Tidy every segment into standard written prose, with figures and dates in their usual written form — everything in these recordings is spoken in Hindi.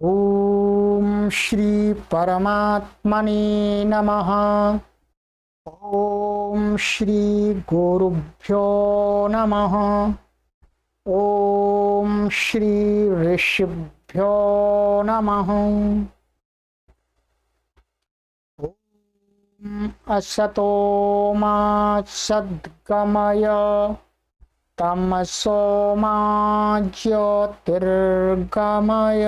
ओम श्री परमात्मने नमः। ओम श्री गुरुभ्यो नमः। ओम श्री ऋषिभ्यो नमः। ओम असतो मा सद्गमय तमसो मा ज्योतिर्गमय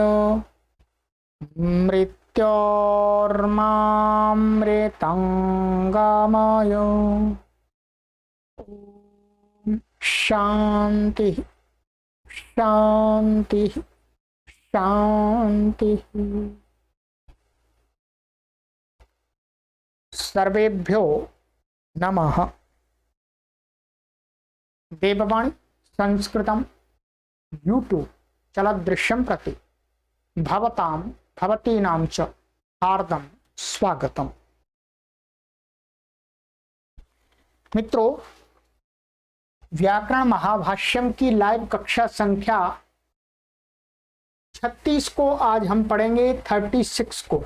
मृत्योर्मामृतंगमय। शांति शांति शांति। सर्वेभ्यो नमः। देववाणी संस्कृतम यूट्यूब चलदृश्यम प्रति भवतां भवतीनां च हार्दं स्वागतम। मित्रों, व्याकरण महाभाष्यम की लाइव कक्षा संख्या 36 को आज हम पढ़ेंगे 36 को।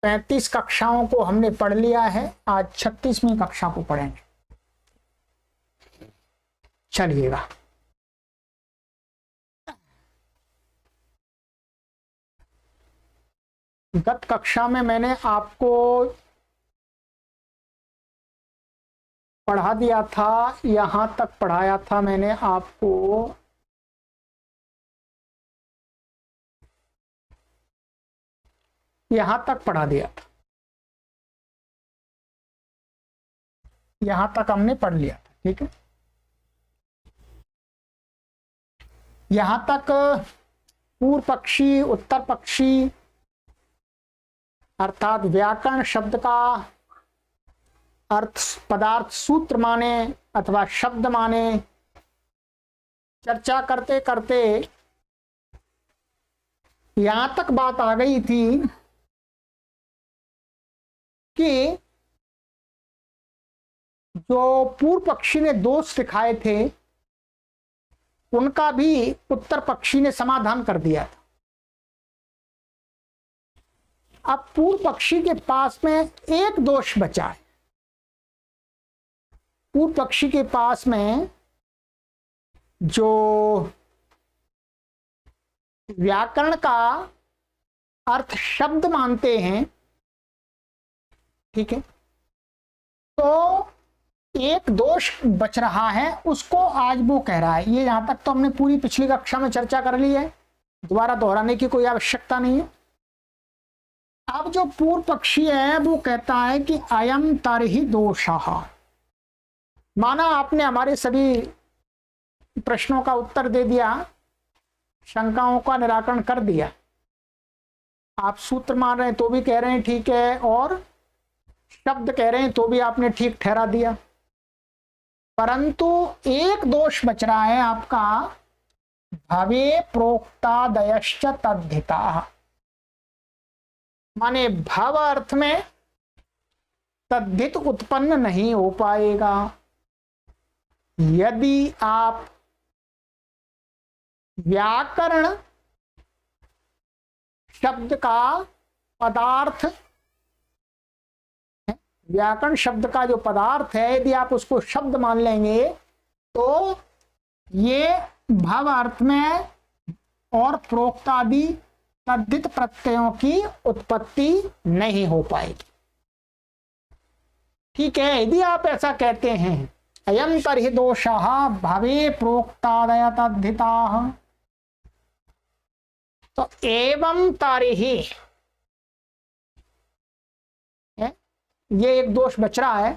35 कक्षाओं को हमने पढ़ लिया है, आज 36वीं कक्षा को पढ़ेंगे। चलिएगा। गत कक्षा में मैंने आपको पढ़ा दिया था, यहां तक पढ़ाया था मैंने आपको यहां तक पढ़ा दिया था, यहां तक हमने पढ़ लिया था। ठीक है, यहां तक पूर्व पक्षी उत्तर पक्षी अर्थात व्याकरण शब्द का अर्थ पदार्थ सूत्र माने अथवा शब्द माने चर्चा करते करते यहां तक बात आ गई थी कि जो पूर्व पक्षी ने दोष दिखाए थे उनका भी उत्तर पक्षी ने समाधान कर दिया था। अब पूर्व पक्षी के पास में एक दोष बचा है। पूर्व पक्षी के पास में जो व्याकरण का अर्थ शब्द मानते हैं, ठीक है, तो एक दोष बच रहा है, उसको आज वो कह रहा है। ये यहां तक तो हमने पूरी पिछली कक्षा में चर्चा कर ली है, दोबारा दोहराने की कोई आवश्यकता नहीं है। अब जो पूर्व पक्षी है वो कहता है कि अयम तरहि दोषः। माना आपने हमारे सभी प्रश्नों का उत्तर दे दिया, शंकाओं का निराकरण कर दिया, आप सूत्र मान रहे हैं तो भी कह रहे हैं ठीक है, और शब्द कह रहे हैं तो भी आपने ठीक ठहरा दिया, परंतु एक दोष बच रहा है आपका, भवे प्रोक्तादयश्च तद्धिताः। माने भव अर्थ में तद्धित उत्पन्न नहीं हो पाएगा। यदि आप व्याकरण शब्द का पदार्थ, व्याकरण शब्द का जो पदार्थ है, यदि आप उसको शब्द मान लेंगे तो ये भव अर्थ में और प्रोक्तादि तद्धित प्रत्ययों की उत्पत्ति नहीं हो पाएगी। ठीक है, यदि आप ऐसा कहते हैं अयं तर्हि दोषः भवे प्रोक्तादय तद्धिताः, तो एवं तर्हि, ये एक दोष बच रहा है,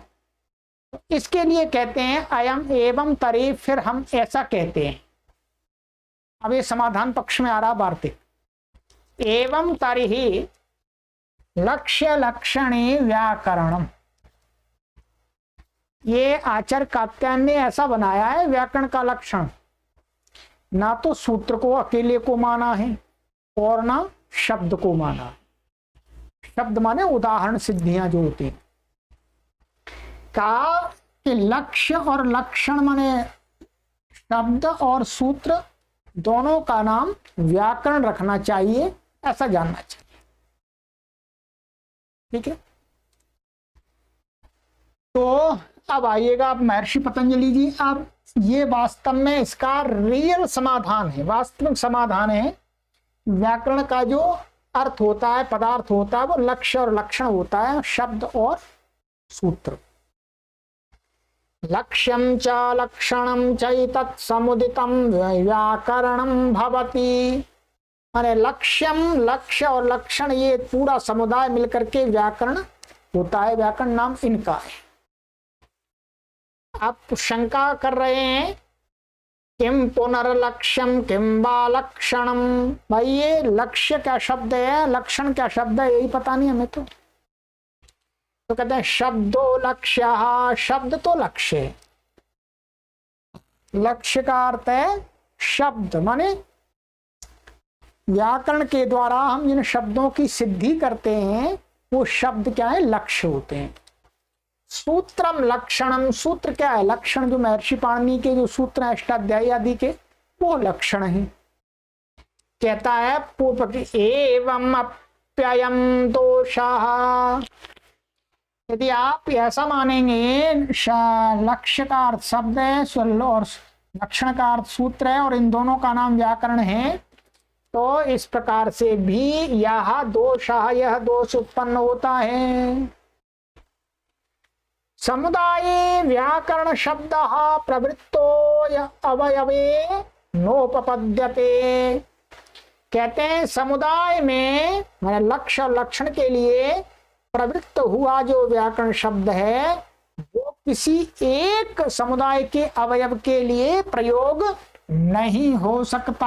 तो इसके लिए कहते हैं अयम एवं तर्हि। फिर हम ऐसा कहते हैं, अब ये समाधान पक्ष में आ रहा वार्तिक। एवं तर्हि लक्ष्य लक्षणे व्याकरणम। ये आचार्य कात्यायन ने ऐसा बनाया है, व्याकरण का लक्षण ना तो सूत्र को अकेले को माना है और ना शब्द को माना है। शब्द माने उदाहरण सिद्धियां जो होती हैं, का कि लक्ष्य और लक्षण माने शब्द और सूत्र दोनों का नाम व्याकरण रखना चाहिए, ऐसा जानना चाहिए। ठीक है, तो अब आइएगा आप महर्षि पतंजलि जी। अब ये वास्तव में इसका रियल समाधान है, वास्तविक समाधान है। व्याकरण का जो अर्थ होता है, पदार्थ होता है, वो लक्ष्य और लक्षण होता है, शब्द और सूत्र। लक्ष्यम च लक्षणम चैतत् समुदितम व्याकरणम भवति। माने लक्ष्यम, लक्ष्य और लक्षण, ये पूरा समुदाय मिलकर के व्याकरण होता है। व्याकरण नाम इनका है। आप शंका कर रहे हैं किम पुनर्लक्ष्यम किम वा लक्षणम। भाई ये लक्ष्य क्या शब्द है, लक्षण क्या शब्द है, यही पता नहीं हमें। तो कहते हैं शब्दो लक्ष्य, शब्द तो लक्ष्य है। लक्ष्य का अर्थ है शब्द, माने व्याकरण के द्वारा हम जिन शब्दों की सिद्धि करते हैं वो शब्द क्या है, लक्ष्य होते हैं। सूत्रम लक्षणम, सूत्र क्या है, लक्षण। जो महर्षि पाणिनि के जो सूत्र है अष्टाध्यायी आदि के, वो लक्षण है। कहता है पूर्व की एवं अप्ययम दोषः। यदि आप ऐसा मानेंगे लक्ष्य का अर्थ शब्द है और लक्षण का अर्थ सूत्र है और इन दोनों का नाम व्याकरण है, तो इस प्रकार से भी यह दोष उत्पन्न होता है। समुदाये व्याकरण शब्द प्रवृत्तो अवयवे नोपपद्यते। कहते हैं समुदाय में मैंने लक्ष्य और लक्षण के लिए प्रवृत्त हुआ जो व्याकरण शब्द है वो किसी एक समुदाय के अवयव के लिए प्रयोग नहीं हो सकता।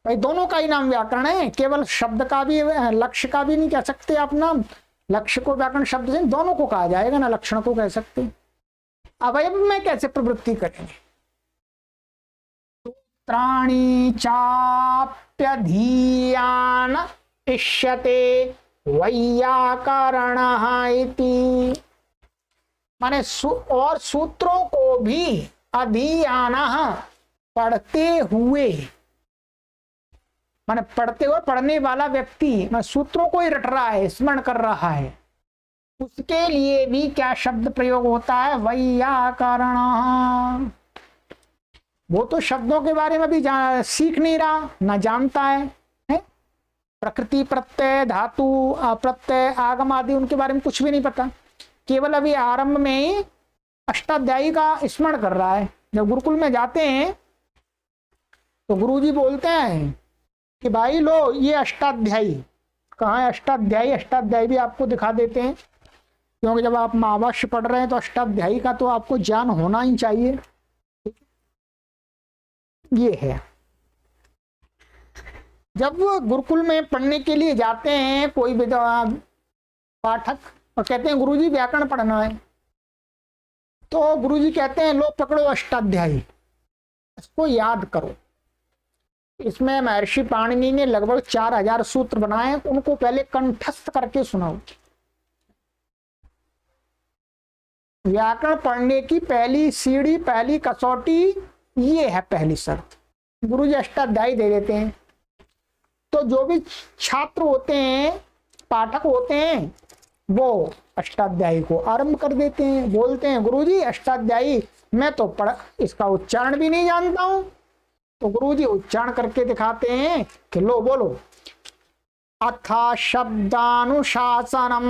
भाई दोनों का ही नाम व्याकरण है, केवल शब्द का भी, लक्ष्य का भी नहीं कह सकते आप नाम। लक्ष्य को व्याकरण शब्द से दोनों को कहा जाएगा ना, लक्षण को कह सकते। अवयव में कैसे प्रवृत्ति करेंगे। सूत्राणि चाप्यधीयान इष्यते वैयाकरणः इति। माने और सूत्रों को भी अधीयानः पढ़ते हुए, माने पढ़ते हुए, पढ़ने वाला व्यक्ति मैं सूत्रों को ही रट रहा है, स्मरण कर रहा है, उसके लिए भी क्या शब्द प्रयोग होता है, वैयाकरण। वो तो शब्दों के बारे में भी सीख नहीं रहा, ना जानता है, प्रकृति प्रत्यय धातु प्रत्यय आगम आदि उनके बारे में कुछ भी नहीं पता। केवल अभी आरंभ में ही अष्टाध्यायी का स्मरण कर रहा है। जब गुरुकुल में जाते हैं तो गुरुजी बोलते हैं कि भाई लो ये अष्टाध्यायी। कहाँ है अष्टाध्यायी, अष्टाध्यायी भी आपको दिखा देते हैं, क्योंकि जब आप महाभाष्य पढ़ रहे हैं तो अष्टाध्यायी का तो आपको ज्ञान होना ही चाहिए। ये है, जब वो गुरुकुल में पढ़ने के लिए जाते हैं कोई भी पाठक और कहते हैं गुरुजी व्याकरण पढ़ना है, तो गुरुजी कहते हैं लो पकड़ो अष्टाध्यायी, इसको याद करो। इसमें महर्षि पाणिनि ने लगभग 4000 सूत्र बनाए, उनको पहले कंठस्थ करके सुनाओ। व्याकरण पढ़ने की पहली सीढ़ी, पहली कसौटी ये है, पहली शर्त। गुरुजी अष्टाध्यायी दे देते हैं, तो जो भी छात्र होते हैं, पाठक होते हैं, वो अष्टाध्यायी को आरंभ कर देते हैं। बोलते हैं गुरुजी अष्टाध्यायी मैं तो इसका उच्चारण भी नहीं जानता हूं। तो गुरुजी उच्चारण करके दिखाते हैं कि लो बोलो, अथा शब्दानुशासनम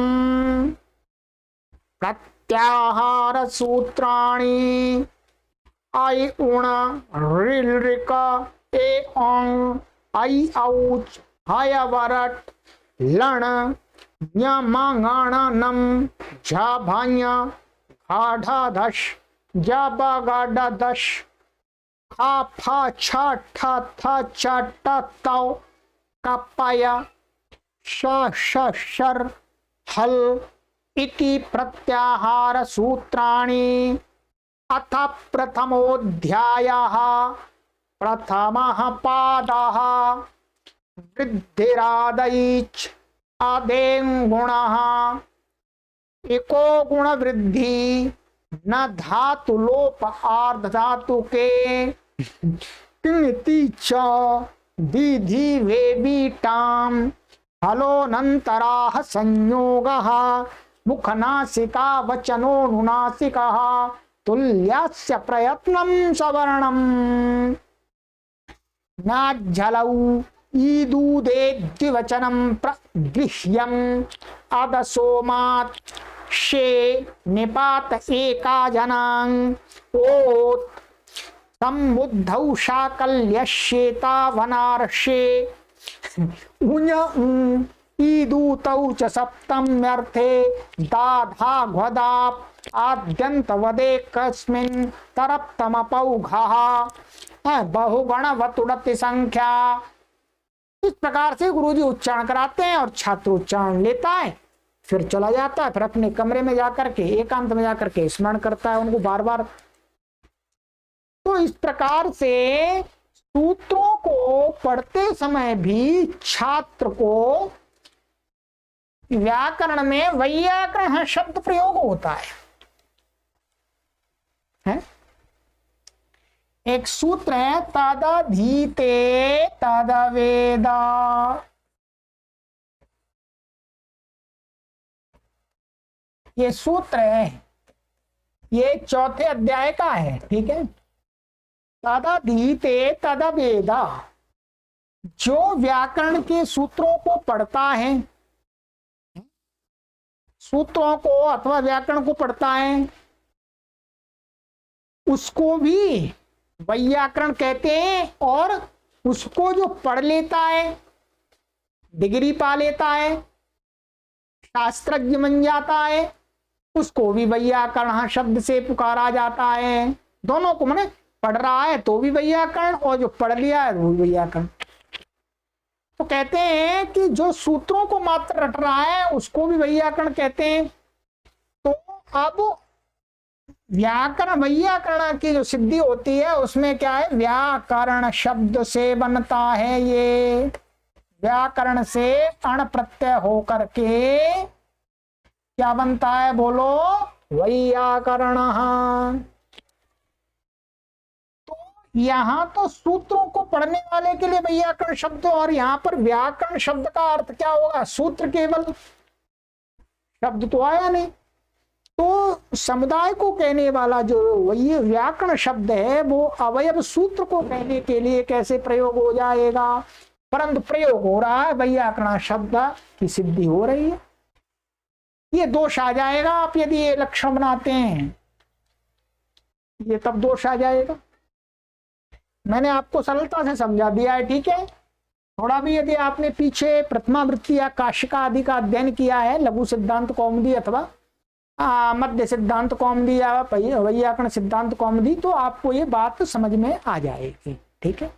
प्रत्याहार सूत्राणि आई उण रिल रिक ए ओंग आई औच हाय वरट लण न्यमांगाणनम झा भान्य घाढ़ा धश जा बा गाढ़ा दश खा फा छा ठा था चा टा ताओ कपाया श श शर हल इति प्रत्याहार सूत्राणि। अथ प्रथमोऽध्यायः प्रथमः पादः वृद्धिरादैच आदें गुणः एको गुण वृद्धि न धातु लोप आर्ध धातु के तिङति च विधि वेबीटाम हलोनंतराः संयोगः मुखनासिका वचनोनुनासिकः तुल्यस्य प्रयत्नं सवर्णम् नाज्झलौ ईदूदे द्विवचनं प्रगृह्यम् अदसोमात् शे निपात एका जनां ओत् सम्बुद्धौ शाकल्यश्येता वनार्षे उञ ईदूतौ च सप्तम्यर्थे दाधा घ्वदाप् आद्यन्तवदेकस्मिन् तरप्तमपौघः बहुगणवतुड़ति संख्या। इस प्रकार से गुरुजी उच्चारण कराते हैं और छात्र उच्चारण लेता है, फिर चला जाता है, फिर अपने कमरे में जाकर के एकांत में जाकर के स्मरण करता है उनको बार बार। तो इस प्रकार से सूत्रों को पढ़ते समय भी छात्र को व्याकरण में वैयाकरण शब्द प्रयोग होता है? एक सूत्र है तदधीते तदवेदा, ये सूत्र है, ये चौथे अध्याय का है, ठीक है। तदधीते तदवेदा, जो व्याकरण के सूत्रों को पढ़ता है, सूत्रों को अथवा व्याकरण को पढ़ता है, उसको भी वैयाकरण कहते हैं। और उसको जो पढ़ लेता है, डिग्री पा लेता है, शास्त्रज्ञ बन जाता है, उसको भी वैयाकरण शब्द से पुकारा जाता है। दोनों को, माने पढ़ रहा है तो भी वैयाकरण, और जो पढ़ लिया है वो भी वैयाकरण। तो कहते हैं कि जो सूत्रों को मात्र रट रहा है उसको भी वैयाकरण कहते हैं। तो अब व्याकरण वैयाकरण की जो सिद्धि होती है उसमें क्या है, व्याकरण शब्द से बनता है। ये व्याकरण से अण प्रत्यय होकर के क्या बनता है, बोलो, वैयाकरण। तो यहां तो सूत्रों को पढ़ने वाले के लिए वैयाकरण शब्द, और यहां पर व्याकरण शब्द का अर्थ क्या होगा, सूत्र केवल, शब्द तो आया नहीं। तो समुदाय को कहने वाला जो वही व्याकरण शब्द है वो अवयव सूत्र को कहने के लिए कैसे प्रयोग हो जाएगा, परंतु प्रयोग हो रहा है, वैयाकरण शब्द की सिद्धि हो रही है। ये दोष आ जाएगा आप यदि ये लक्षण बनाते हैं, ये तब दोष आ जाएगा। मैंने आपको सरलता से समझा दिया है, ठीक है। थोड़ा भी यदि आपने पीछे प्रथमावृत्ति या काशिका आदि का अध्ययन किया है, लघु सिद्धांत कौमुदी अथवा मध्य सिद्धांत कौमुदी या वैयाकरण सिद्धांत कौमुदी, तो आपको ये बात समझ में आ जाएगी, ठीक है।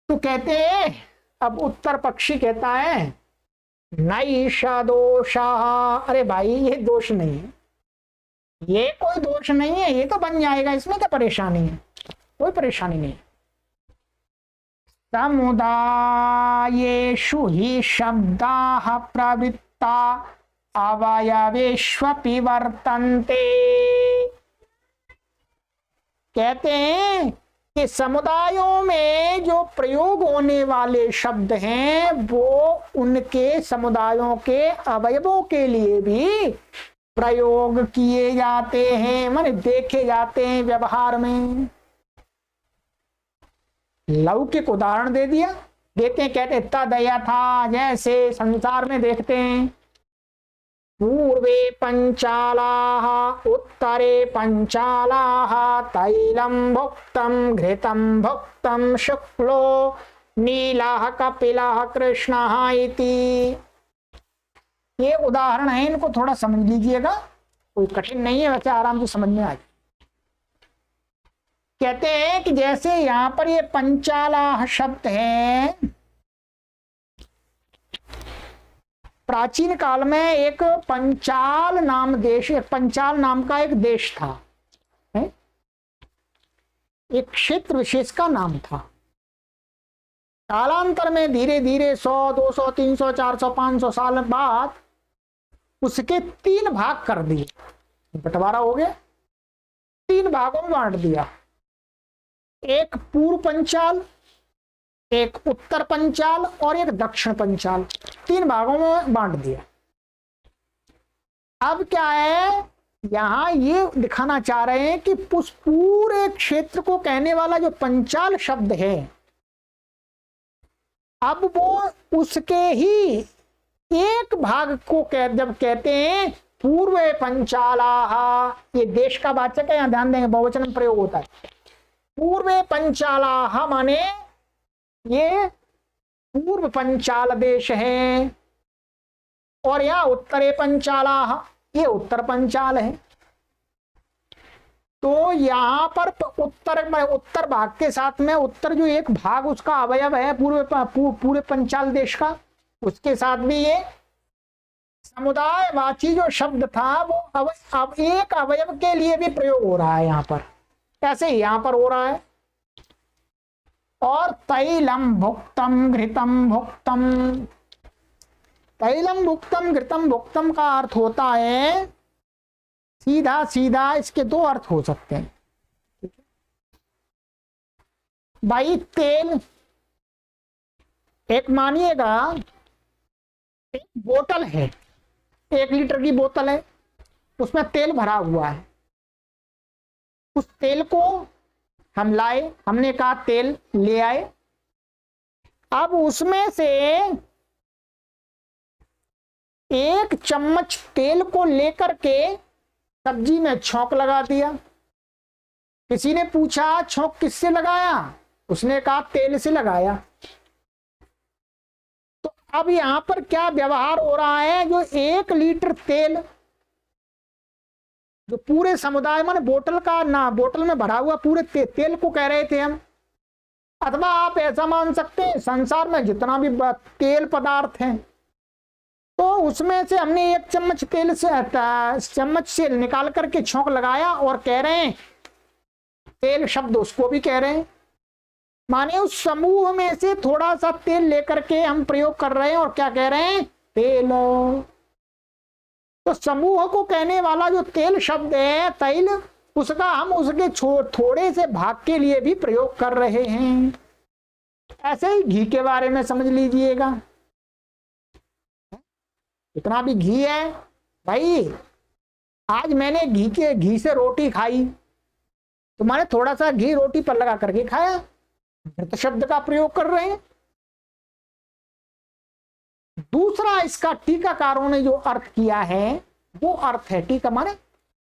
तो कहते हैं, अब उत्तर पक्षी कहता है नैषा दोषा, अरे भाई ये दोष नहीं है, ये कोई दोष नहीं है, ये तो बन जाएगा, इसमें क्या परेशानी है, कोई परेशानी नहीं। समुदायेषु ही शब्दाः प्रवृत्ता अवयवेष्वपि वर्तन्ते। कहते हैं कि समुदायों में जो प्रयोग होने वाले शब्द हैं वो उनके समुदायों के अवयवों के लिए भी प्रयोग किए जाते हैं, माने देखे जाते हैं व्यवहार में। लौकिक उदाहरण दे दिया, देते हैं, कहते तदया था, जैसे संसार में देखते हैं, पूर्वे पंचालाः उत्तरे पंचालाः तैलम भुक्तम घृतम भुक्तम शुक्लो नीलाः कपिलः कृष्णः इति। ये उदाहरण है, इनको थोड़ा समझ लीजिएगा, कोई कठिन नहीं है, वैसे आराम से समझ में आ जाए। कहते हैं कि जैसे यहां पर ये पंचालाः शब्द है, प्राचीन काल में एक पंचाल नाम देश, पंचाल नाम का एक देश था, एक क्षेत्र विशेष का नाम था। कालांतर में धीरे धीरे 100, 200, 300, 400, 500 साल बाद उसके 3 भाग कर दिए। बंटवारा हो गया, 3 भागों में बांट दिया, एक पूर्व पंचाल, एक उत्तर पंचाल और एक दक्षिण पंचाल, 3 भागों में बांट दिया। अब क्या है, यहां ये दिखाना चाह रहे हैं कि उस पूरे क्षेत्र को कहने वाला जो पंचाल शब्द है, अब वो उसके ही एक भाग को जब कहते हैं पूर्व पंचालाहा, ये देश का वाचक है, यहां ध्यान देंगे, बहुवचन में प्रयोग होता है। पूर्व पंचालाहा माने ये पूर्व पंचाल देश है, और यह उत्तरे पंचालाहा, ये उत्तर पंचाल है। तो यहां पर उत्तर भाग के साथ में उत्तर जो एक भाग उसका अवयव है पूरे पंचाल देश का, उसके साथ भी ये समुदायवाची जो शब्द था वो अब एक अवयव के लिए भी प्रयोग हो रहा है यहां पर, ऐसे ही यहां पर हो रहा है। और तैलम भुक्तम घृतम भुक्तम, तैलम भुक्तम घृतम भुक्तम का अर्थ होता है, सीधा सीधा इसके 2 अर्थ हो सकते हैं भाई। तेल, एक मानिएगा एक बोतल है, 1 लीटर की बोतल है, उसमें तेल भरा हुआ है। उस तेल को हम लाए, हमने कहा तेल ले आए, अब उसमें से 1 चम्मच तेल को लेकर के सब्जी में छौंक लगा दिया। किसी ने पूछा छौंक किससे लगाया, उसने कहा तेल से लगाया। तो अब यहां पर क्या व्यवहार हो रहा है, जो 1 लीटर तेल जो पूरे समुदाय में बोतल का ना, बोतल में भरा हुआ पूरे तेल को कह रहे थे हम, अथवा आप ऐसा मान सकते हैं संसार में जितना भी तेल पदार्थ हैं, तो उसमें से हमने 1 चम्मच तेल से चम्मच से निकाल करके छौंक लगाया और कह रहे हैं तेल शब्द उसको भी कह रहे हैं, माने उस समूह में से थोड़ा सा तेल लेकर के हम प्रयोग कर रहे हैं और क्या कह रहे हैं, तेल। तो समूह को कहने वाला जो तेल शब्द है तैल, उसका हम उसके थोड़े से भाग के लिए भी प्रयोग कर रहे हैं। ऐसे ही घी के बारे में समझ लीजिएगा, इतना भी घी है भाई, आज मैंने घी से रोटी खाई, तो मैंने थोड़ा सा घी रोटी पर लगा करके खाया, घृत शब्द का प्रयोग कर रहे हैं। दूसरा इसका टीकाकारों ने जो अर्थ किया है वो अर्थ है, टीका माने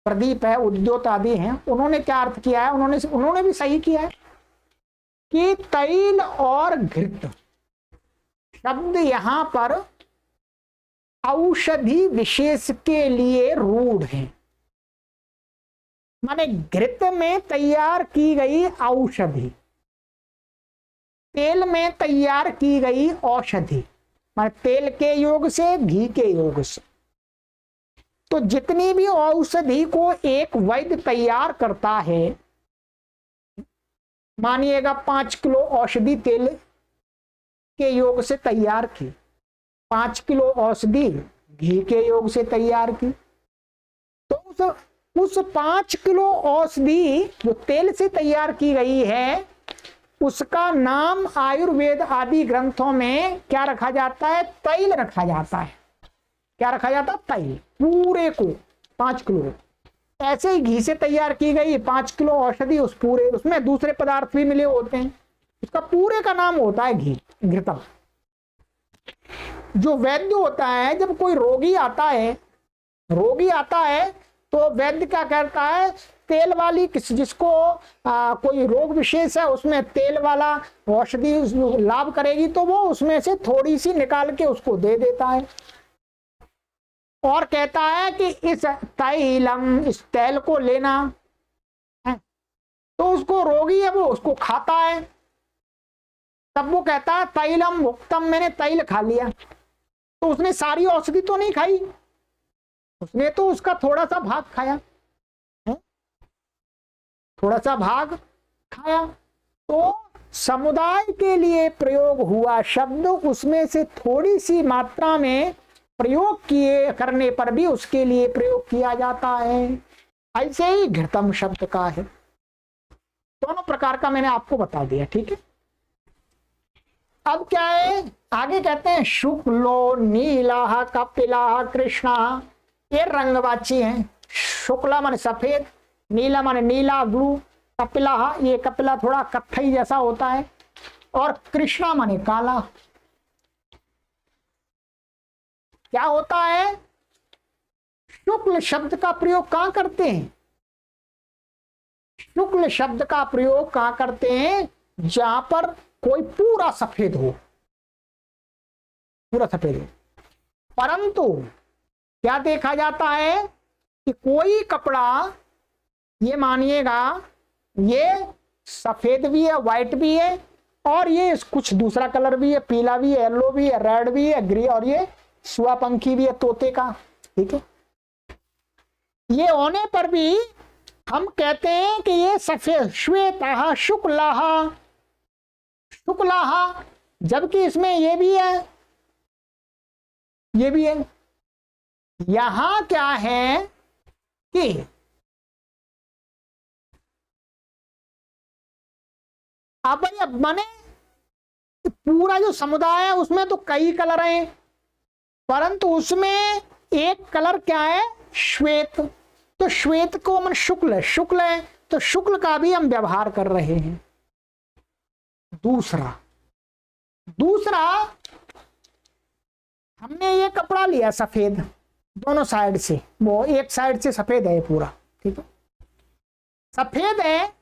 प्रदीप है, उद्योत आदि हैं, उन्होंने क्या अर्थ किया है, उन्होंने भी सही किया है कि तैल और घृत शब्द यहां पर औषधि विशेष के लिए रूढ़ है, माने घृत में तैयार की गई औषधि, तेल में तैयार की गई औषधि, माने तेल के योग से घी के योग से। तो जितनी भी औषधि को एक वैद्य तैयार करता है, मानिएगा 5 किलो औषधि तेल के योग से तैयार की, 5 किलो औषधि घी के योग से तैयार की, तो उस 5 किलो औषधि जो तेल से तैयार की गई है, उसका नाम आयुर्वेद आदि ग्रंथों में क्या रखा जाता है, तैल रखा जाता है। क्या रखा जाता है, तैल, पूरे को 5 किलो। ऐसे ही घी से तैयार की गई 5 किलो औषधि, उस पूरे, उसमें दूसरे पदार्थ भी मिले होते हैं, उसका पूरे का नाम होता है घी, घृतम। जो वैद्य होता है, जब कोई रोगी आता है तो वैद्य क्या करता है, तेल वाली जिसको कोई रोग विशेष है उसमें तेल वाला औषधि लाभ करेगी, तो वो उसमें से थोड़ी सी निकाल के उसको दे देता है और कहता है कि इस तैलम, इस तेल को लेना है। तो उसको रोगी है वो उसको खाता है, तब वो कहता है तैलम भुक्तम, मैंने तैल खा लिया। तो उसने सारी औषधि तो नहीं खाई, उसने तो उसका थोड़ा सा भाग खाया है? थोड़ा सा भाग खाया। तो समुदाय के लिए प्रयोग हुआ शब्द उसमें से थोड़ी सी मात्रा में प्रयोग किए करने पर भी उसके लिए प्रयोग किया जाता है। ऐसे ही घृतम शब्द का है। दोनों प्रकार का मैंने आपको बता दिया, ठीक है। अब क्या है, आगे कहते हैं शुक्लो नीला कपिला कृष्णा, ये रंगवाची हैं। शुक्ला माने सफेद, नीला माने नीला ब्लू, कपिला ये कपिला थोड़ा कत्थई जैसा होता है, और कृष्णा माने काला। क्या होता है, शुक्ल शब्द का प्रयोग कहां करते हैं, शुक्ल शब्द का प्रयोग कहां करते हैं, जहां पर कोई पूरा सफेद हो, पूरा सफेद हो। परंतु क्या देखा जाता है कि कोई कपड़ा, ये मानिएगा ये सफेद भी है, व्हाइट भी है, और ये कुछ दूसरा कलर भी है, पीला भी है, येलो भी है, रेड भी है, ग्रे, और ये सुआ पंखी भी है तोते का, ठीक है। ये होने पर भी हम कहते हैं कि ये सफेद, श्वेतः शुक्लः शुक्लः, जबकि इसमें ये भी है, ये भी है। यहां क्या है कि अब माने पूरा जो समुदाय है उसमें तो कई कलर हैं, परंतु उसमें एक कलर क्या है, श्वेत। तो श्वेत को मन शुक्ल है, शुक्ल है तो शुक्ल का भी हम व्यवहार कर रहे हैं। दूसरा हमने ये कपड़ा लिया सफेद, दोनों साइड से, वो एक साइड से सफेद है पूरा, ठीक है, सफेद है।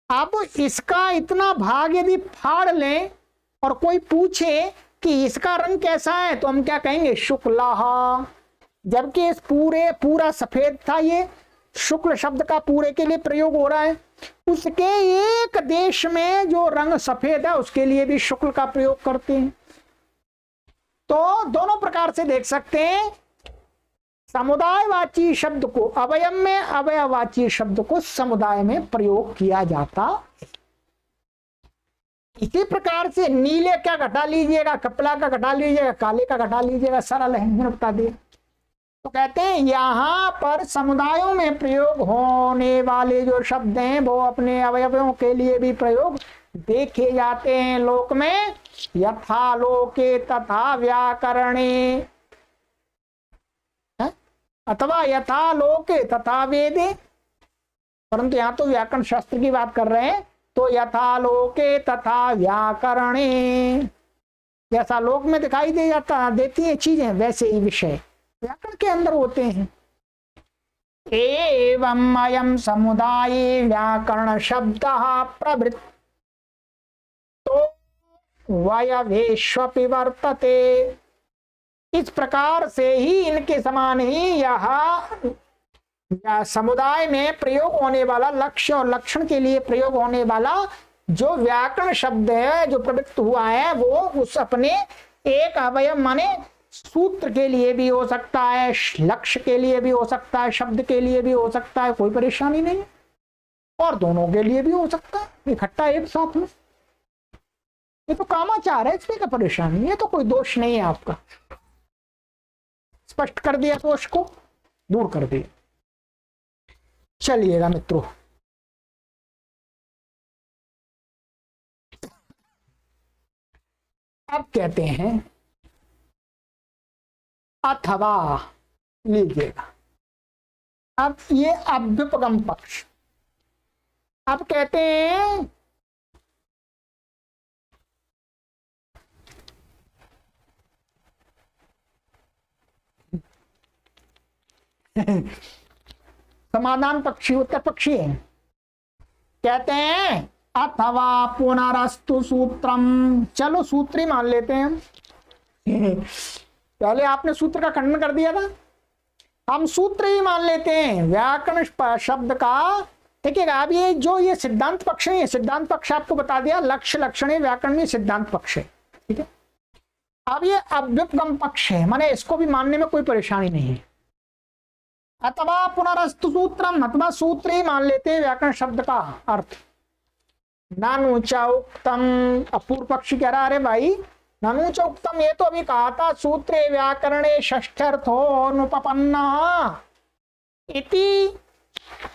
अब इसका इतना भाग यदि फाड़ लें और कोई पूछे कि इसका रंग कैसा है, तो हम क्या कहेंगे, शुक्लः। जबकि इस पूरा सफेद था, ये शुक्ल शब्द का पूरे के लिए प्रयोग हो रहा है। उसके एक देश में जो रंग सफेद है उसके लिए भी शुक्ल का प्रयोग करते हैं। तो दोनों प्रकार से देख सकते हैं, समुदायवाची शब्द को अवयव में, अवयवाची शब्द को समुदाय में प्रयोग किया जाता है। इसी प्रकार से नीले का घटा लीजिएगा, कपड़ा का घटा लीजिएगा, काले का घटा लीजिएगा, सरल है, मैंने बता दिया। तो कहते हैं यहां पर समुदायों में प्रयोग होने वाले जो शब्द हैं वो अपने अवयवों के लिए भी प्रयोग देखे जाते हैं लोक में, यथा लोके तथा व्याकरणे, अथवा यथा लोके तथा वेदे। परंतु यहां तो व्याकरण शास्त्र की बात कर रहे हैं, तो यथा लोके तथा व्याकरणे, जैसा लोक में दिखाई दे जाता देती है चीजें, वैसे ही विषय व्याकरण के अंदर होते हैं। एवं अयं समुदाये व्याकरण शब्दः प्रवृत्तो वयवेष्वपि वर्तते। इस प्रकार से ही, इनके समान ही यह समुदाय में प्रयोग होने वाला, लक्ष्य और लक्षण के लिए प्रयोग होने वाला जो व्याकरण शब्द है, जो प्रवृत्त हुआ है, वो उस अपने एक अवयव माने सूत्र के लिए भी हो सकता है, लक्ष्य के लिए भी हो सकता है, शब्द के लिए भी हो सकता है, कोई परेशानी नहीं है, और दोनों के लिए भी हो सकता है इकट्ठा एक साथ में। ये तो कामाचार है, इसमें क्या परेशानी है, ये तो कोई दोष नहीं है आपका। स्पष्ट कर दिया, दोष को दूर कर दिया। चलिएगा मित्रों, अब कहते हैं अथवा, लीजिएगा अब ये अभ्युपगम पक्ष। अब कहते हैं समाधान पक्षी, उत्तर पक्षी है। कहते हैं अथवा पुनरस्तु सूत्रम, चलो सूत्री मान लेते हैं। पहले आपने सूत्र का खंडन कर दिया था, हम सूत्र ही मान लेते हैं व्याकरण शब्द का। देखिएगा, अब ये सिद्धांत पक्ष है, सिद्धांत पक्ष आपको बता दिया, लक्ष्य लक्षण व्याकरण में सिद्धांत पक्ष है, ठीक है। अब ये अभ्युपगम पक्ष है, माने इसको भी मानने में कोई परेशानी नहीं है। अथवा पुनरस्तु सूत्रम, अथवा सूत्र ही मान लेते हैं व्याकरण शब्द का अर्थ। नानु च उक्तम, अपूर्व पक्षी कह रहा, अरे भाई ननु च उक्तम, ये तो अभी कहा था, सूत्रे व्याकरणे षष्ठ्यर्थो अनुपपन्ना इति।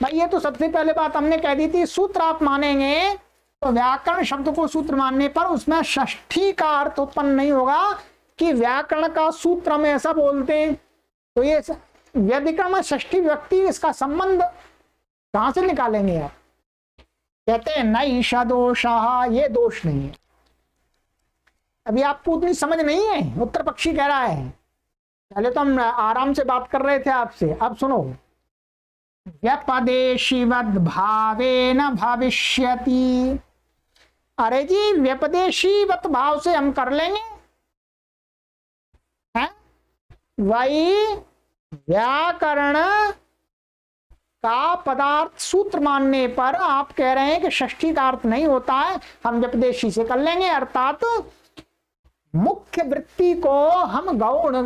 भाई ये तो सबसे पहले बात हमने कह दी थी, सूत्र आप मानेंगे तो व्याकरण शब्द को सूत्र मानने पर उसमें षष्ठी का अर्थ उत्पन्न नहीं होगा कि व्याकरण का सूत्र हम ऐसा बोलते हैं। तो ये व्यधिकरण में षष्ठी व्यक्ति, इसका संबंध कहां से निकालेंगे आप? कहते हैं नैष दोषः, ये दोष नहीं है। अभी आपको उतनी समझ नहीं है, उत्तर पक्षी कह रहा है। पहले तो हम आराम से बात कर रहे थे आपसे, अब सुनो। व्यपदेशीवद भावेन भविष्यति। अरे जी, व्यपदेशीवत भाव से हम कर लेंगे, हैं? वही व्याकरण का पदार्थ सूत्र मानने पर आप कह रहे हैं कि षष्ठी का अर्थ नहीं होता है, हम व्यपदेशी से कर लेंगे। अर्थात मुख्य वृत्ति को हम गौण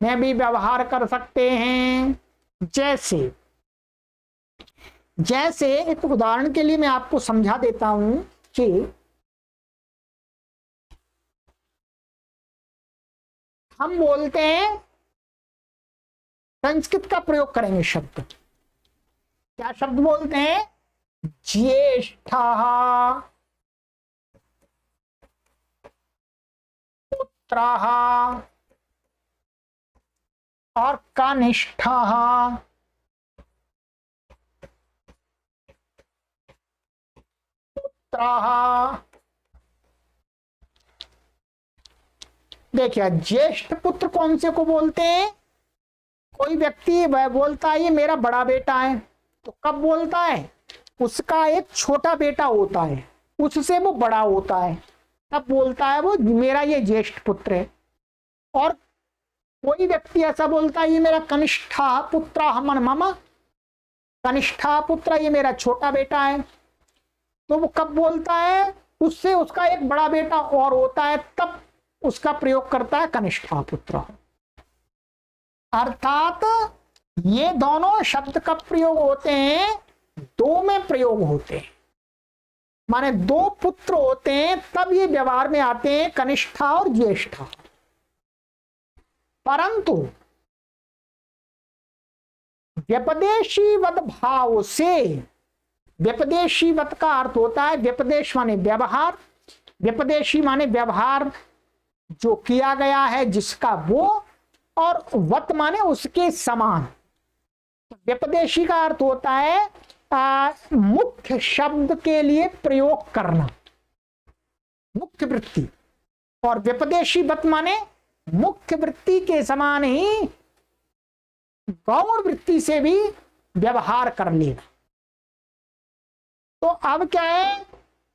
में भी व्यवहार कर सकते हैं। जैसे एक उदाहरण के लिए मैं आपको समझा देता हूं कि हम बोलते हैं, संस्कृत का प्रयोग करेंगे शब्द, क्या शब्द बोलते हैं? ज्येष्ठः, पुत्रः और कनिष्ठः। देखिए, ज्येष्ठ पुत्र कौन से को बोलते हैं? कोई व्यक्ति वह बोलता है ये मेरा बड़ा बेटा है, तो कब बोलता है? उसका एक छोटा बेटा होता है, उससे वो बड़ा होता है, तब बोलता है वो मेरा ये ज्येष्ठ पुत्र है। और कोई व्यक्ति ऐसा बोलता है ये मेरा कनिष्ठा पुत्र हमन मम, कनिष्ठा पुत्र ये मेरा छोटा बेटा है, तो वो कब बोलता है? उससे उसका एक बड़ा बेटा और होता है, तब उसका प्रयोग करता है कनिष्ठा पुत्र। अर्थात ये दोनों शब्द कब प्रयोग होते हैं? दो में प्रयोग होते हैं, माने दो पुत्र होते हैं तब ये व्यवहार में आते हैं, कनिष्ठा और ज्येष्ठा। परंतु व्यपदेशीवत भाव से, व्यपदेशीवत का अर्थ होता है, व्यपदेश माने व्यवहार, व्यपदेशी माने व्यवहार जो किया गया है जिसका वो, और वत माने उसके समान। व्यपदेशी का अर्थ होता है मुख्य शब्द के लिए प्रयोग करना, मुख्य वृत्ति, और व्यपदेशी वत माने मुख्य वृत्ति के समान ही गौण वृत्ति से भी व्यवहार कर लेना। तो अब क्या है?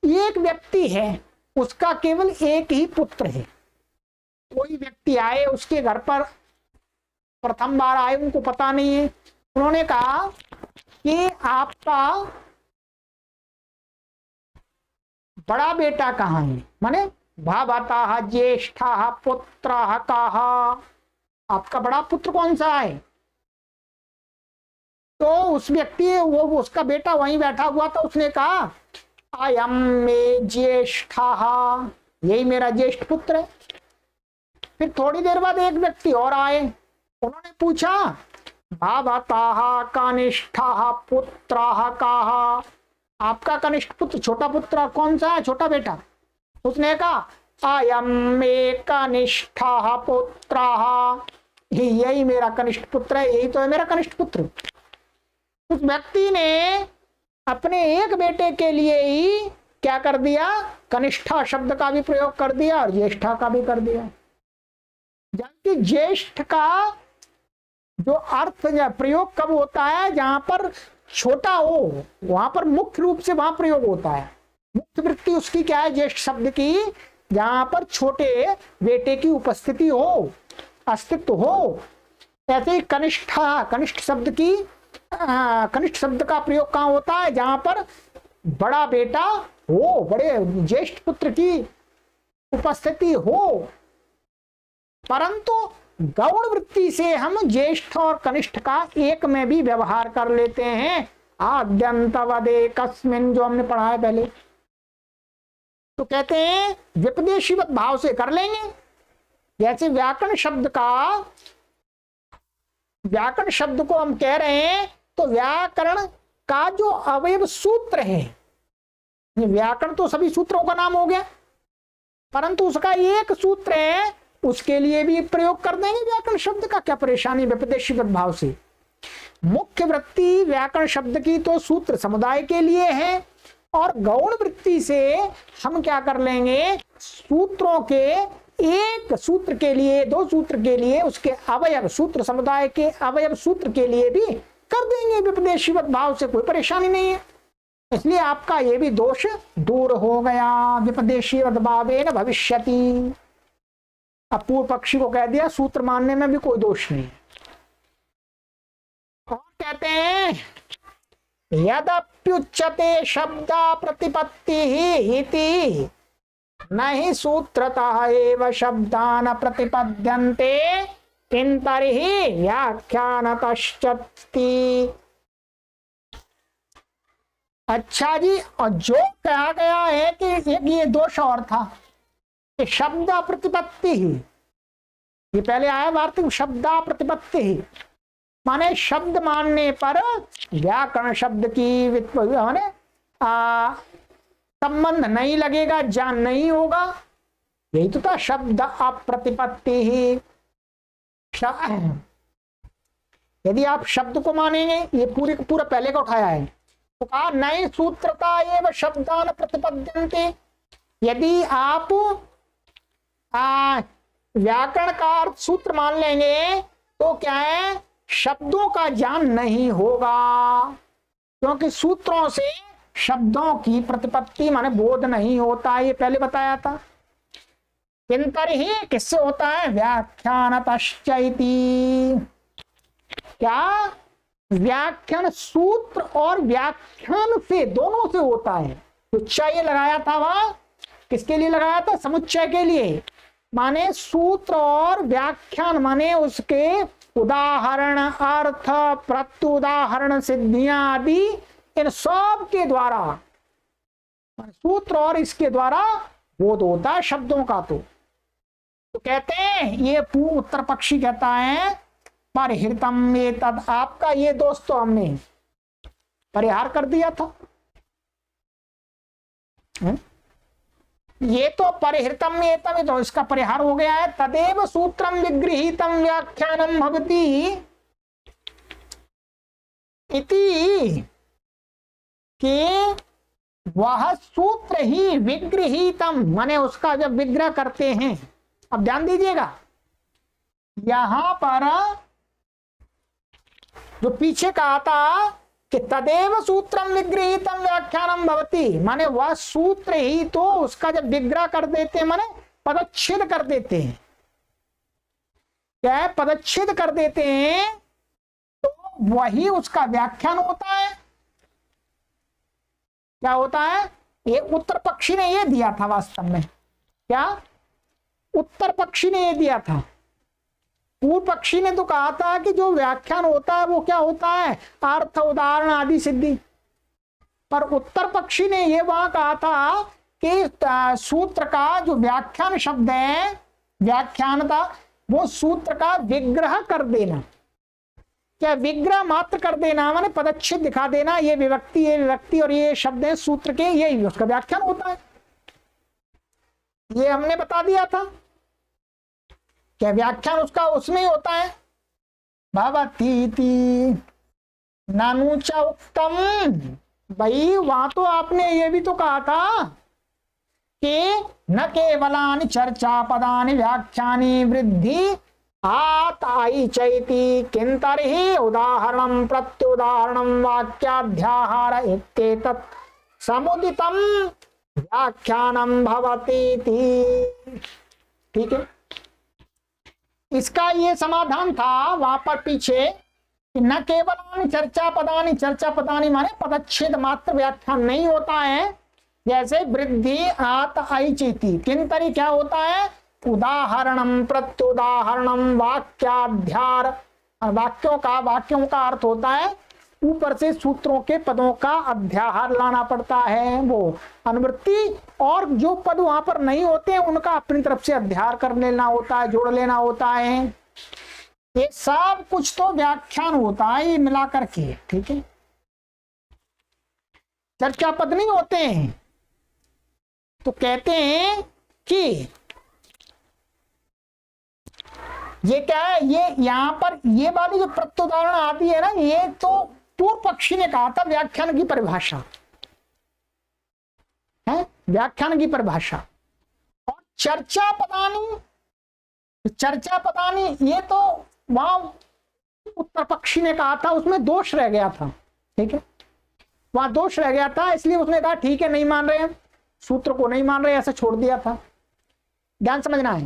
एक व्यक्ति है, उसका केवल एक ही पुत्र है। कोई व्यक्ति आए उसके घर पर, प्रथम बार आए, उनको पता नहीं है, उन्होंने कहा कि आपका बड़ा बेटा कहाँ है? माने भावतः ज्येष्ठः पुत्रः कः, आपका बड़ा पुत्र कौन सा है? तो उस व्यक्ति, वो उसका बेटा वहीं बैठा हुआ था, उसने कहा अयम मे ज्येष्ठः, यही मेरा ज्येष्ठ पुत्र है। फिर थोड़ी देर बाद एक व्यक्ति और आए, उन्होंने पूछा भावतः कनिष्ठः पुत्रः कः, आपका कनिष्ठ पुत्र, छोटा पुत्र कौन सा है, छोटा बेटा? उसने कहा अयम मे कनिष्ठः पुत्रः, यही मेरा कनिष्ठ पुत्र है, यही तो है मेरा कनिष्ठ पुत्र। उस व्यक्ति ने अपने एक बेटे के लिए ही क्या कर दिया? कनिष्ठा शब्द का भी प्रयोग कर दिया और ज्येष्ठा का भी कर दिया। जबकि ज्येष्ठ का जो अर्थ या प्रयोग कब होता है? जहां पर छोटा हो, वहां पर मुख्य रूप से वहां प्रयोग होता है। मुख्य वृत्ति उसकी क्या है? ज्येष्ठ शब्द की, जहां पर छोटे बेटे की उपस्थिति हो, अस्तित्व हो। ऐसे ही कनिष्ठा, कनिष्ठ शब्द की, कनिष्ठ शब्द का प्रयोग कहां होता है? जहां पर बड़ा बेटा हो, बड़े ज्येष्ठ पुत्र की उपस्थिति हो। परंतु गौण वृत्ति से हम ज्येष्ठ और कनिष्ठ का एक में भी व्यवहार कर लेते हैं, आद्यंतवदेकस्मिन्, जो हमने पढ़ा है पहले। तो कहते हैं विपदेशीवत भाव से कर लेंगे, जैसे व्याकरण शब्द को हम कह रहे हैं, तो व्याकरण का जो अवयव सूत्र है, व्याकरण तो सभी सूत्रों का नाम हो गया, परंतु उसका एक सूत्र है, उसके लिए भी प्रयोग कर देंगे व्याकरण शब्द का। क्या परेशानी व्यपदेशी भाव से? मुख्य वृत्ति व्याकरण शब्द की तो सूत्र समुदाय के लिए है, और गौण वृत्ति से हम क्या कर लेंगे, सूत्रों के एक सूत्र के लिए, दो सूत्र के लिए उसके अवयव, सूत्र समुदाय के अवयव सूत्र के लिए भी कर देंगे व्यपदेशी भाव से, कोई परेशानी नहीं है। इसलिए आपका ये भी दोष दूर हो गया, व्यपदेशी भावेन भविष्यति। अब पूर्व पक्षी को कह दिया सूत्र मानने में भी कोई दोष नहीं। और कहते हैं यदप्युच्यते शब्दा प्रतिपत्ति इति नहि सूत्रतः एव शब्दान प्रतिपद्यन्ते किन्तर्हि व्याख्यानतश्चति। अच्छा जी, और जो कहा गया है कि एक ये दोष और था कि शब्दा प्रतिपत्ति ही, ये पहले आया वार्तिक शब्दा प्रतिपत्ति ही, माने शब्द मानने पर व्याकरण शब्द की माने संबंध नहीं लगेगा, ज्ञान नहीं होगा, यही तो था शब्द अप्रतिपत्ति ही। यदि आप शब्द को मानेंगे, ये पूरा पहले का उठाया है, तो कहा नए सूत्रता एवं शब्दान प्रतिपद्यन्ते। यदि आप व्याकरण का अर्थ सूत्र मान लेंगे तो क्या है, शब्दों का ज्ञान नहीं होगा, क्योंकि सूत्रों से शब्दों की प्रतिपत्ति माने बोध नहीं होता, ये पहले बताया था। किंतर्हि किससे होता है, व्याख्यानतश्चैति। क्या व्याख्यान सूत्र और व्याख्यान से, दोनों से होता है। उच्चय लगाया था वहां, किसके लिए लगाया था, समुच्चय के लिए, माने सूत्र और व्याख्यान माने उसके उदाहरण, अर्थ, प्रत्युदाहरण, सिद्धियां आदि, इन सब के द्वारा, सूत्र और इसके द्वारा बोध होता है शब्दों का। तो कहते हैं ये उत्तर पक्षी कहता है परिहृतम एतद्, आपका ये दोस्त तो हमने परिहार कर दिया था। ये तो परिहृतम एतम, तो इसका परिहार हो गया है। तदेव सूत्रम विगृहीतम व्याख्यानम भवति इति, कि वह सूत्र ही विगृहीतम माने उसका जब विग्रह करते हैं। अब ध्यान दीजिएगा, यहां पर जो पीछे कहा था कि तदेव सूत्रम विगृहीतम व्याख्यानम भवति, माने वह सूत्र ही तो उसका जब विग्रह कर देते हैं, माने पदच्छेद कर देते हैं। क्या है, पदच्छेद कर देते हैं, तो वही उसका व्याख्यान होता है। क्या होता है, ये उत्तर पक्षी ने ये दिया था वास्तव में। क्या उत्तर पक्षी ने ये दिया था, पूर्व पक्षी ने तो कहा था कि जो व्याख्यान होता है वो क्या होता है, अर्थ, उदाहरण आदि सिद्धि। पर उत्तर पक्षी ने ये वहां कहा था कि सूत्र का जो व्याख्यान शब्द है, व्याख्यान था, वो सूत्र का विग्रह कर देना। क्या विग्रह मात्र कर देना माने पदच्छेद दिखा देना, ये विभक्ति और ये शब्द है सूत्र के, यही उसका व्याख्यान होता है। ये हमने बता दिया था। क्या व्याख्यान उसका उसमें ही होता है, भवतीति नानु च उक्तम। भाई वहां तो आपने ये भी तो कहा था कि न केवलानि चर्चा पदानि व्याख्यानि वृद्धि आताई चैति किंतर्हि उदाहरणं प्रत्युदाहरणं वाक्याध्याहार इत्येतत् समुदितं व्याख्यानं भवतीति। ठीक है, इसका ये समाधान था वहां पर पीछे कि न केवल चर्चा पदानी माने पदच्छेद मात्र व्याख्यान नहीं होता है। जैसे वृद्धि आत आई चेती, किंतरी क्या होता है, उदाहरणम प्रत्युदाहरणम वाक्याध्यार, वाक्यों का अर्थ होता है ऊपर से सूत्रों के पदों का अध्याहार लाना पड़ता है, वो अनुवृत्ति, और जो पद वहां पर नहीं होते हैं उनका अपनी तरफ से अध्याहार कर लेना होता है, जोड़ लेना होता है। ये सब कुछ तो व्याख्यान होता है ये मिला करके, ठीक है। चर्चा पद नहीं होते हैं तो कहते हैं कि ये क्या है, ये यहां पर ये वाली जो प्रत्युदाहरण आती है ना, ये तो पूर्व पक्षी ने कहा था व्याख्यान की परिभाषा है, व्याख्यान की परिभाषा। और चर्चा पदानी ये तो वहां उत्तर पक्षी ने कहा था, उसमें दोष रह गया था, ठीक है, वहां दोष रह गया था, इसलिए उसने कहा ठीक है नहीं मान रहे हैं, सूत्र को नहीं मान रहे, ऐसे छोड़ दिया था। ध्यान समझना है।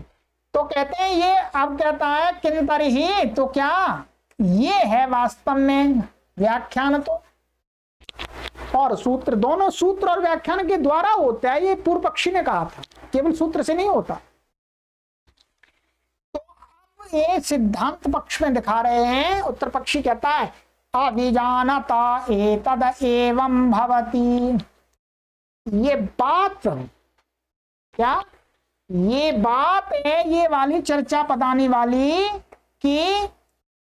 तो कहते हैं ये अब कहता है किंतरिहि, तो क्या ये है वास्तव में व्याख्यान, तो और सूत्र, दोनों सूत्र और व्याख्यान के द्वारा होता है, ये पूर्व पक्षी ने कहा था, केवल सूत्र से नहीं होता। तो अब ये सिद्धांत पक्ष में दिखा रहे हैं, उत्तर पक्षी कहता है अभिजानता एतद एवं भवति। ये बात क्या, ये बात है ये वाली चर्चा पदानी वाली कि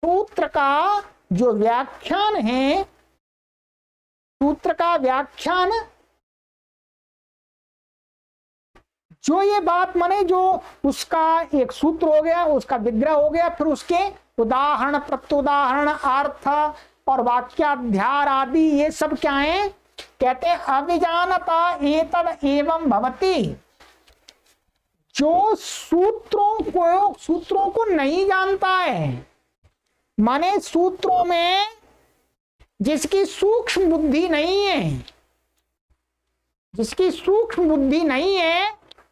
सूत्र का जो व्याख्यान है, सूत्र का व्याख्यान, जो ये बात माने जो उसका एक सूत्र हो गया, उसका विग्रह हो गया, फिर उसके उदाहरण, प्रत्युदाहरण, अर्थ और वाक्याध्यार आदि ये सब क्या है, कहते हैं अभिजानता एतद एवं भवति। जो सूत्रों को नहीं जानता है, माने सूत्रों में जिसकी सूक्ष्म बुद्धि नहीं है, जिसकी सूक्ष्म बुद्धि नहीं है,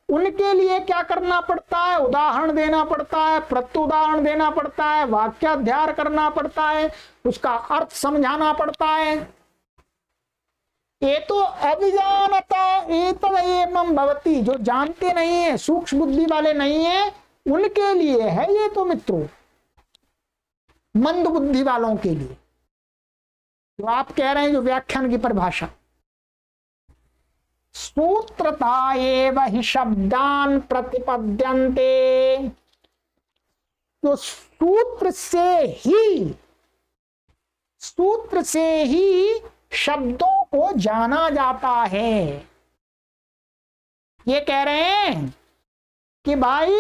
उनके लिए क्या करना पड़ता है, उदाहरण देना पड़ता है, प्रत्युदाहरण देना पड़ता है, वाक्याध्यार करना पड़ता है, उसका अर्थ समझाना पड़ता है। ये तो अभिजानता एतद एवं भवति, जो जानते नहीं है, सूक्ष्म बुद्धि वाले नहीं है, उनके लिए है ये तो मित्रों, मंद बुद्धि वालों के लिए, जो आप कह रहे हैं जो व्याख्यान की परिभाषा। सूत्रता एव हि शब्दान प्रतिपद्यन्ते, तो सूत्र से ही शब्दों को जाना जाता है। ये कह रहे हैं कि भाई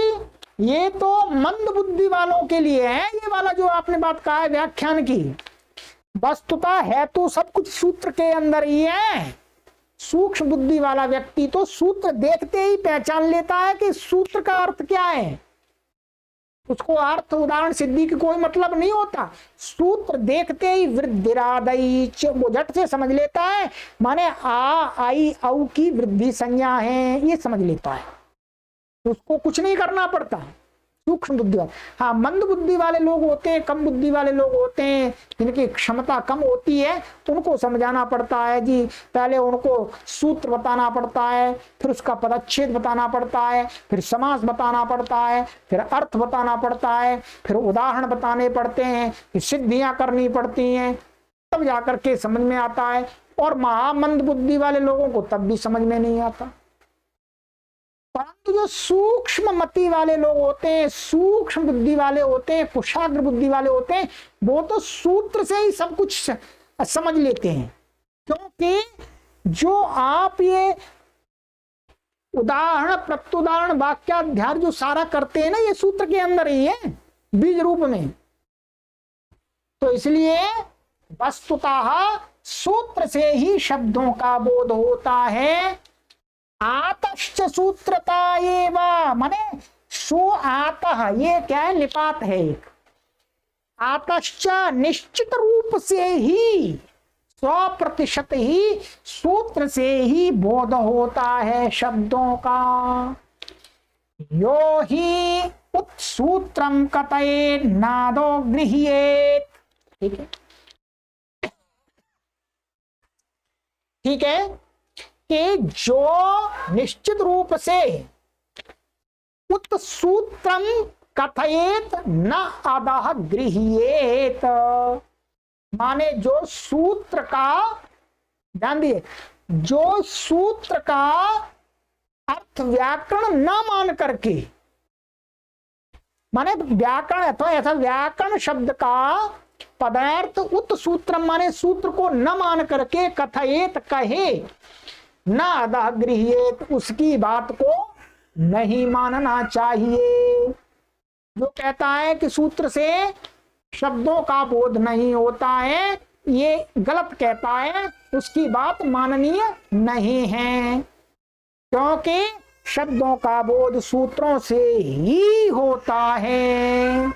ये तो मंद बुद्धि वालों के लिए है, ये वाला जो आपने बात कहा है व्याख्यान की, वस्तुतः है तो सब कुछ सूत्र के अंदर ही है। सूक्ष्म बुद्धि वाला व्यक्ति तो सूत्र देखते ही पहचान लेता है कि सूत्र का अर्थ क्या है, उसको अर्थ उदाहरण सिद्धि की कोई मतलब नहीं होता। सूत्र देखते ही वृद्धिरादई, वो झट से समझ लेता है, माने आ आई औ की वृद्धि संज्ञा है, ये समझ लेता है, उसको कुछ नहीं करना पड़ता। सूक्ष्म बुद्धि वाले, हाँ मंद बुद्धि वाले लोग होते हैं, कम बुद्धि वाले लोग होते हैं, जिनकी क्षमता कम होती है, तो उनको समझाना पड़ता है जी, पहले उनको सूत्र बताना पड़ता है, फिर उसका पदच्छेद बताना पड़ता है, फिर समास बताना पड़ता है, फिर अर्थ बताना पड़ता है, फिर उदाहरण बताने पड़ते हैं, फिर सिद्धियां करनी पड़ती हैं, तब जाकर के समझ में आता है। और महामंद बुद्धि वाले लोगों को तब भी समझ में नहीं आता। परंतु जो सूक्ष्म मति वाले लोग होते हैं, सूक्ष्म बुद्धि वाले होते हैं, कुशाग्र बुद्धि वाले होते हैं, वो तो सूत्र से ही सब कुछ समझ लेते हैं। क्योंकि जो आप ये उदाहरण, प्रत्युदाहरण, वाक्याध्यार जो सारा करते हैं ना, ये सूत्र के अंदर ही है, बीज रूप में। तो इसलिए वस्तुतः सूत्र से ही शब्दों का बोध होता है। आतश्च सूत्रता एव, माने सो आतः, ये क्या है, निपात है एक। आतश्च निश्चित रूप से ही, 100% ही सूत्र से ही बोध होता है शब्दों का। यो ही उत्सूत्रम कतये नादो गृह्येत, ठीक है, ठीक है, कि जो निश्चित रूप से उत्सूत्रम कथयेत न अदः गृह्येत, माने जो सूत्र का, ध्यान दिए, जो सूत्र का अर्थ व्याकरण न मान करके, माने व्याकरण अथवा ऐसा व्याकरण शब्द का पदार्थ उत सूत्र माने सूत्र को न मान करके कथयेत कहे, न अदह गृह्येत उसकी बात को नहीं मानना चाहिए। जो कहता है कि सूत्र से शब्दों का बोध नहीं होता है, ये गलत कहता है, उसकी बात माननीय नहीं है, क्योंकि शब्दों का बोध सूत्रों से ही होता है।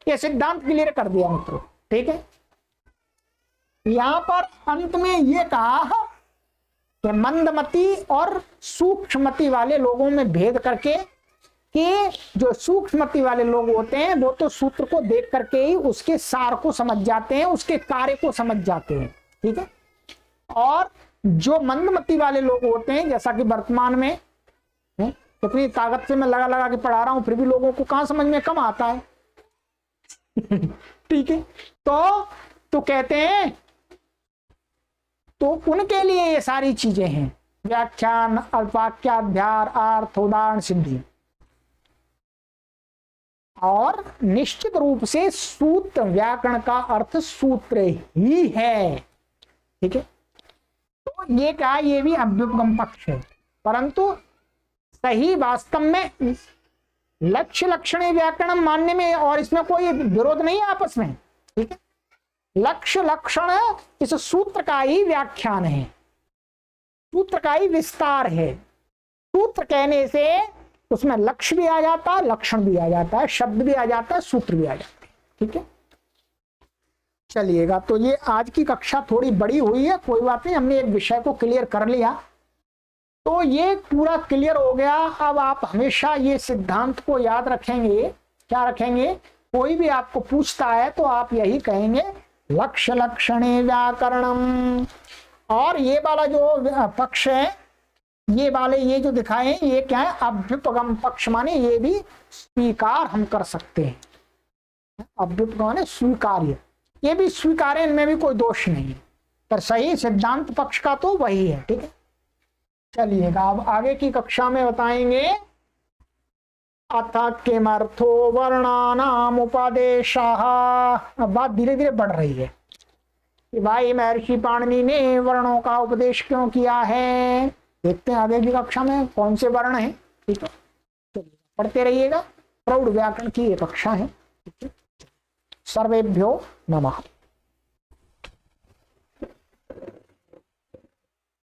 ये सिद्धांत क्लियर कर दिया मित्रों, ठीक है। यहां पर अंत में ये कहा कि मंदमति और सूक्ष्मति वाले लोगों में भेद करके, कि जो सूक्ष्मति वाले लोग होते हैं वो तो सूत्र को देख करके ही उसके सार को समझ जाते हैं, उसके कार्य को समझ जाते हैं, ठीक है। और जो मंदमति वाले लोग होते हैं, जैसा कि वर्तमान में कितनी ताकत से मैं लगा लगा के पढ़ा रहा हूं, फिर भी लोगों को कहां समझ में कम आता है ठीक है। तो कहते हैं, तो उनके लिए ये सारी चीजें हैं, व्याख्यान, अल्पाख्याध्यार, अर्थ, उदाहरण, सिद्धि, और निश्चित रूप से सूत्र, व्याकरण का अर्थ सूत्र ही है, ठीक है। तो ये क्या, ये भी अभ्युपगम पक्ष है, परंतु सही वास्तव में लक्ष्य लक्षण व्याकरण मानने में और इसमें कोई विरोध नहीं है आपस में, ठीक है। लक्ष्य लक्षण इस सूत्र का ही व्याख्यान है, सूत्र का ही विस्तार है। सूत्र कहने से उसमें लक्ष्य भी आ जाता है, लक्षण भी आ जाता है, शब्द भी आ जाता है, सूत्र भी आ जाते हैं, ठीक है। चलिएगा, तो ये आज की कक्षा थोड़ी बड़ी हुई है, कोई बात नहीं, हमने एक विषय को क्लियर कर लिया, तो ये पूरा क्लियर हो गया। अब आप हमेशा ये सिद्धांत को याद रखेंगे, क्या रखेंगे, कोई भी आपको पूछता है तो आप यही कहेंगे लक्ष्य लक्षणे व्याकरणम। और ये वाला जो पक्ष है, ये वाले ये जो दिखाए, ये क्या है, अभ्युपगम पक्ष, माने ये भी स्वीकार हम कर सकते हैं, अभ्युपगम माने स्वीकार्य, ये भी स्वीकार्य, इनमें भी कोई दोष नहीं है, पर सही सिद्धांत पक्ष का तो वही है, ठीक है। चलिएगा, अब आगे की कक्षा में बताएंगे अथ किमर्थो वर्णानाम उपदेशः। अब बात धीरे धीरे बढ़ रही है कि भाई महर्षि पाणिनि ने वर्णों का उपदेश क्यों किया है। देखते हैं आगे की कक्षा में कौन से वर्ण हैं, ठीक है। चलिए पढ़ते रहिएगा, प्रौढ़ व्याकरण की ये कक्षा है, ठीक है। सर्वेभ्यो नमः।